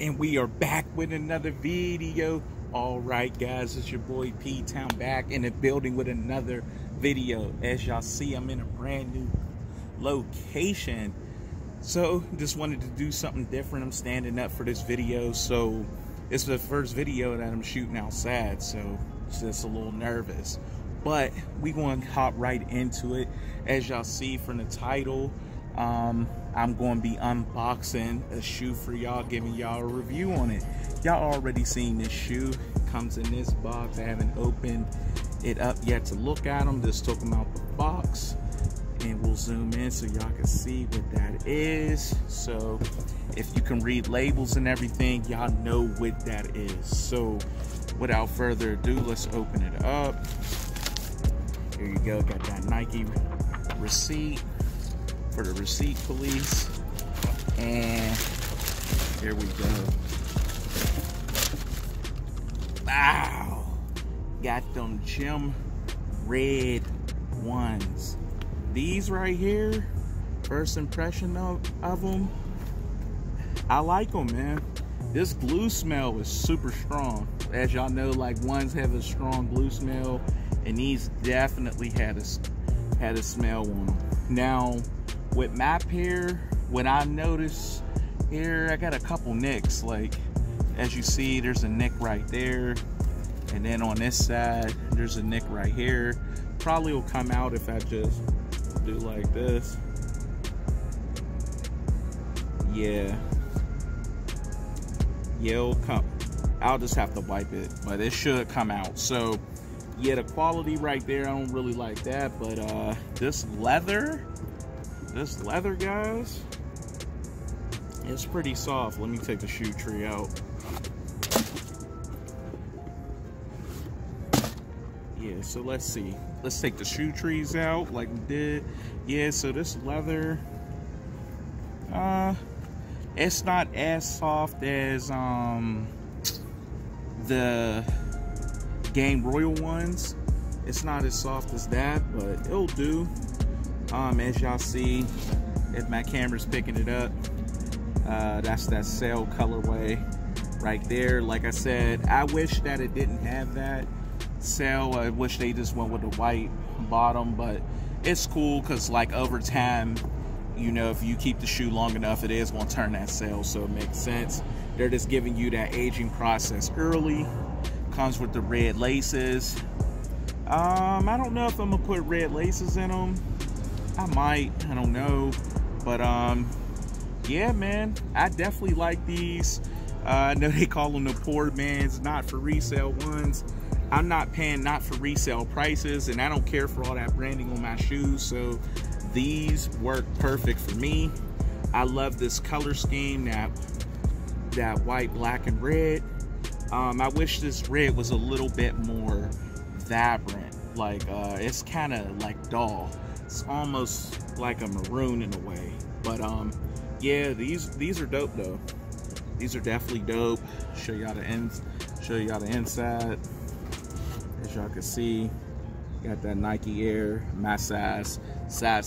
And we are back with another video. All right, guys, it's your boy P-Town back in the building with another video. As y'all see, I'm in a brand new location. So just wanted to do something different. I'm standing up for this video. So it's the first video that I'm shooting outside. So it's just a little nervous. But we going to hop right into it. As y'all see from the title, I'm going to be unboxing a shoe for y'all, giving y'all a review on it. Y'all already seen this shoe. It comes in this box. I haven't opened it up yet to look at them. Just took them out the box. And we'll zoom in so y'all can see what that is. So if you can read labels and everything, y'all know what that is. So without further ado, let's open it up. Here you go. Got that Nike receipt for the receipt police. And here we go. Wow. Got them gym red ones. These right here, first impression of them, I like them, man. This glue smell is super strong. As y'all know, like, ones have a strong glue smell, and these definitely had a smell on them. Now, with my pair, what I noticed here, I got a couple nicks. Like, as you see, there's a nick right there, and then on this side, there's a nick right here. Probably will come out if I just do like this. Yeah, it'll come. I'll just have to wipe it, but it should come out. So yeah, the quality right there, I don't really like that, but this leather, guys, it's pretty soft. Let me take the shoe tree out. Yeah, so let's see. Let's take the shoe trees out like we did. Yeah, so this leather, it's not as soft as the Game Royal ones. It's not as soft as that, but it'll do. As y'all see, if my camera's picking it up, that's that sail colorway right there. Like I said, I wish that it didn't have that sail. I wish they just went with the white bottom, but it's cool because, like, over time, you know, if you keep the shoe long enough, it is going to turn that sail, so it makes sense. They're just giving you that aging process early. Comes with the red laces. I don't know if I'm gonna put red laces in them. I might, I don't know, but yeah, man, I definitely like these. I know they call them the poor man's not for resale ones. I'm not paying not for resale prices, and I don't care for all that branding on my shoes, so these work perfect for me. I love this color scheme, that white, black, and red. I wish this red was a little bit more vibrant. Like, it's kind of like dull. It's almost like a maroon in a way. But yeah, these are dope though. These are definitely dope. Show y'all the inside. As y'all can see, got that Nike Air, my size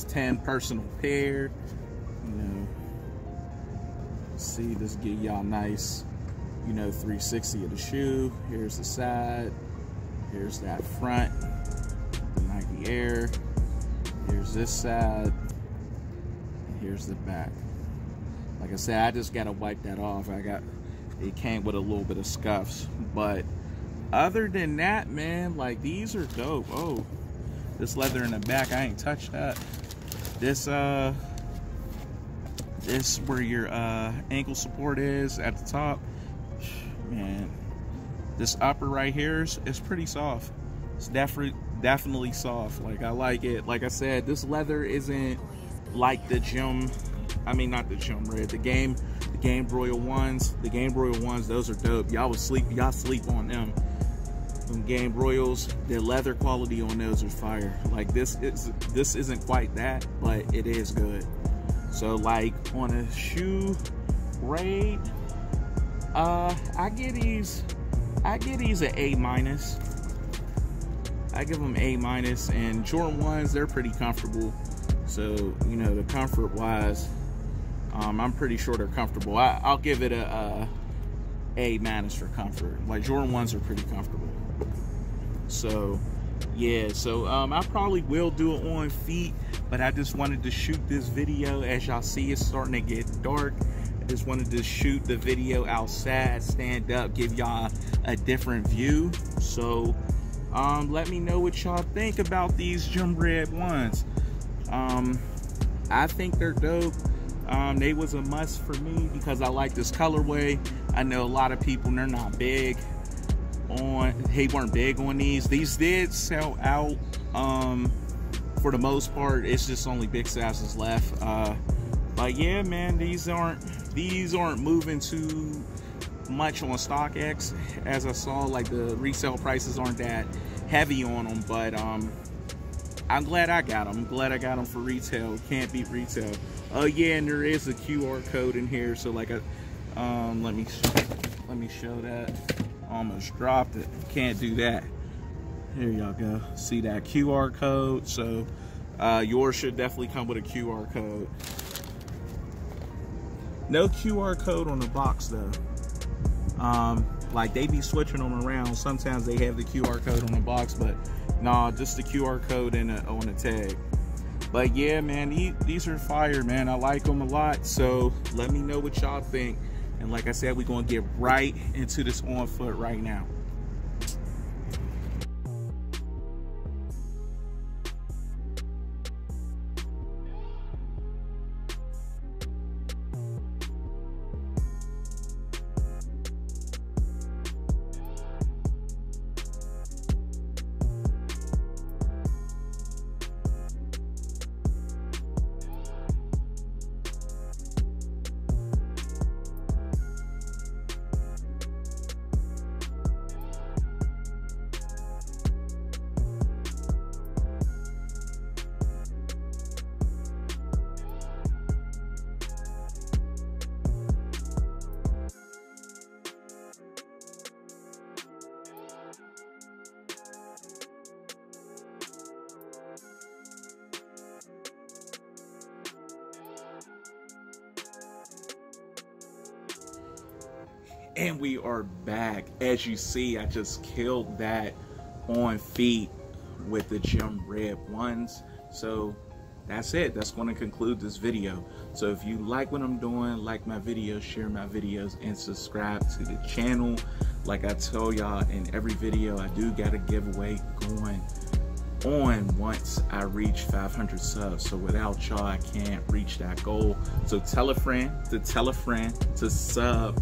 10 personal pair. You know, see, this give y'all nice, you know, 360 of the shoe. Here's the side. Here's that front, the Nike Air. Here's this side. And here's the back. Like I said, I just gotta wipe that off. It came with a little bit of scuffs, but other than that, man, like, these are dope. Oh, this leather in the back, I ain't touched that. This where your ankle support is at the top. Man, this upper right here is pretty soft. It's definitely soft. Like, I like it. Like I said, this leather isn't like the gym, I mean, not the gym red, the Game Royal ones. The Game Royal ones, those are dope. Y'all sleep on them. Them Game Royals, the leather quality on those is fire. Like, this isn't quite that, but it is good. So, like, on a shoe grade, I give these an A-. I give them A-, and Jordan 1s, they're pretty comfortable. So, you know, the comfort wise, I'm pretty sure they're comfortable. I'll give it a A- for comfort. Like Jordan 1s are pretty comfortable. So yeah, so I probably will do it on feet, but I just wanted to shoot this video. As y'all see, it's starting to get dark. I just wanted to shoot the video outside, stand up, give y'all a different view. So let me know what y'all think about these Gem Red 1s. I think they're dope. They was a must for me because I like this colorway. I know a lot of people, they're not big on, they weren't big on these. These did sell out for the most part. It's just only big sizes left. But yeah, man, these aren't moving too much on StockX. As I saw, like the resale prices aren't that heavy on them, but I'm glad I got them. I'm glad I got them for retail. Can't beat retail. Oh yeah, and there is a QR code in here. So like let me show that. Almost dropped it. Can't do that. Here y'all go. See that QR code? So yours should definitely come with a QR code. No QR code on the box though. Like they be switching them around. Sometimes they have the QR code on the box, but nah, just the QR code on the tag. But yeah, man, these are fire, man. I like them a lot. So let me know what y'all think. And like I said, we're gonna get right into this on foot right now. And we are back. As you see, I just killed that on feet with the Gem Red 1s. So that's it. That's going to conclude this video. So if you like what I'm doing, like my videos, share my videos, and subscribe to the channel. Like I tell y'all in every video, I do got a giveaway going on once I reach 500 subs. So without y'all, I can't reach that goal. So tell a friend to sub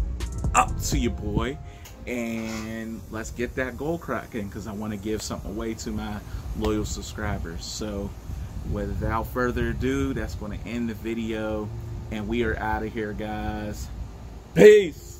up to your boy, and let's get that goal cracking, because I want to give something away to my loyal subscribers. So without further ado, that's going to end the video, and we are out of here, guys. Peace.